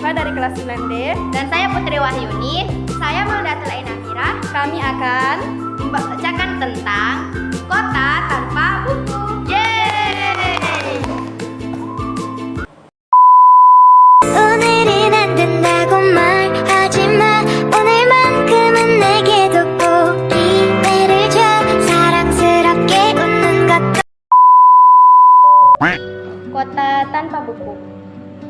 Syifa dari kelas 9D. Dan saya Putri Wahyuni. Saya Maudatul Ainamira. Kami akan Membacakan tentang kota tanpa buku. Yeay! 오늘은 안 된다고 말하지마 오늘만큼은 내게도 꼭 기회를 줘 사랑스럽게 웃는 것도 Kota tanpa buku.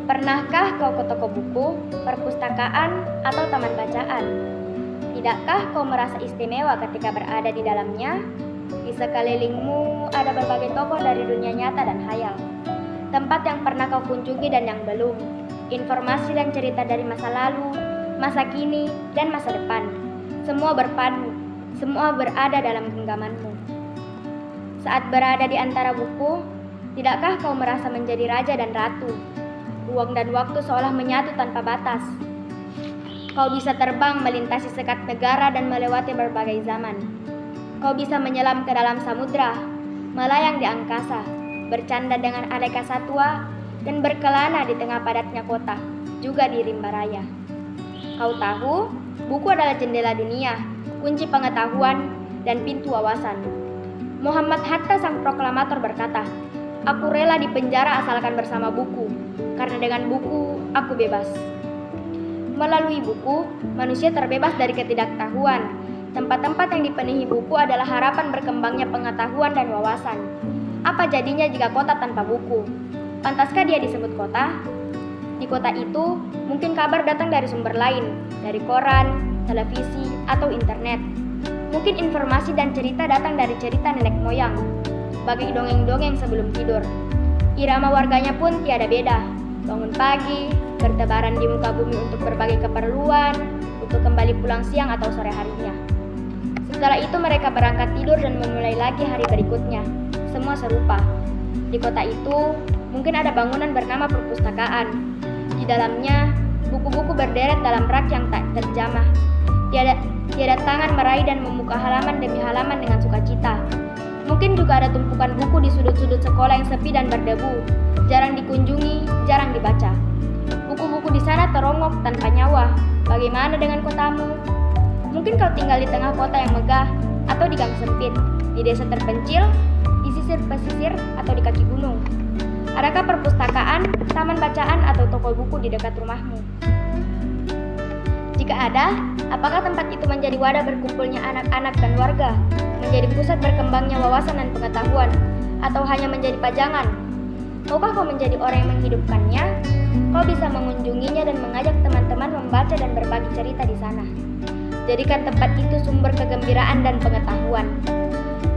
Pernahkah kau ke toko buku, perpustakaan, atau taman bacaan? Tidakkah kau merasa istimewa ketika berada di dalamnya? Di sekelilingmu ada berbagai tokoh dari dunia nyata dan hayal. Tempat yang pernah kau kunjungi dan yang belum. Informasi dan cerita dari masa lalu, masa kini, dan masa depan. Semua berpadu, semua berada dalam genggamanmu. Saat berada di antara buku, tidakkah kau merasa menjadi raja dan ratu? Ruang dan waktu seolah menyatu tanpa batas. Kau bisa terbang melintasi sekat negara dan melewati berbagai zaman. Kau bisa menyelam ke dalam samudra, melayang di angkasa, bercanda dengan aneka satwa, dan berkelana di tengah padatnya kota, juga di rimba raya. Kau tahu, buku adalah jendela dunia, kunci pengetahuan, dan pintu wawasan. Muhammad Hatta sang proklamator berkata, "Aku rela dipenjara asalkan bersama buku, karena dengan buku aku bebas." Melalui buku, manusia terbebas dari ketidaktahuan. Tempat-tempat yang dipenuhi buku adalah harapan berkembangnya pengetahuan dan wawasan. Apa jadinya jika kota tanpa buku? Pantaskah dia disebut kota? Di kota itu, mungkin kabar datang dari sumber lain, dari koran, televisi, atau internet. Mungkin informasi dan cerita datang dari cerita nenek moyang, bagai dongeng-dongeng sebelum tidur. Irama warganya pun tiada beda. Bangun pagi, bertebaran di muka bumi untuk berbagai keperluan, untuk kembali pulang siang atau sore harinya. Setelah itu mereka berangkat tidur dan memulai lagi hari berikutnya. Semua serupa. Di kota itu, mungkin ada bangunan bernama perpustakaan. Di dalamnya, buku-buku berderet dalam rak yang tak terjamah. Tiada tangan meraih dan membuka halaman demi halaman dengan sukacita. Mungkin juga ada tumpukan buku di sudut-sudut sekolah yang sepi dan berdebu, jarang dikunjungi, jarang dibaca. Buku-buku di sana terongok tanpa nyawa. Bagaimana dengan kotamu? Mungkin kau tinggal di tengah kota yang megah, atau di gang sempit, di desa terpencil, di sisir pesisir, atau di kaki gunung. Adakah perpustakaan, taman bacaan, atau toko buku di dekat rumahmu? Jika ada, apakah tempat itu menjadi wadah berkumpulnya anak-anak dan warga? Menjadi pusat berkembangnya wawasan dan pengetahuan, atau hanya menjadi pajangan? Maukah kau menjadi orang yang menghidupkannya? Kau bisa mengunjunginya dan mengajak teman-teman membaca dan berbagi cerita di sana. Jadikan tempat itu sumber kegembiraan dan pengetahuan.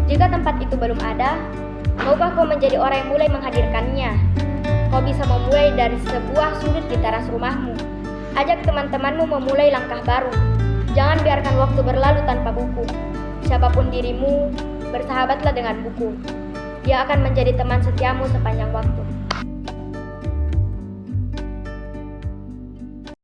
Jika tempat itu belum ada, maukah kau menjadi orang yang mulai menghadirkannya? Kau bisa memulai dari sebuah sudut di teras rumahmu. Ajak teman-temanmu memulai langkah baru. Jangan biarkan waktu berlalu tanpa buku. Siapapun dirimu, bersahabatlah dengan buku. Dia akan menjadi teman setiamu sepanjang waktu.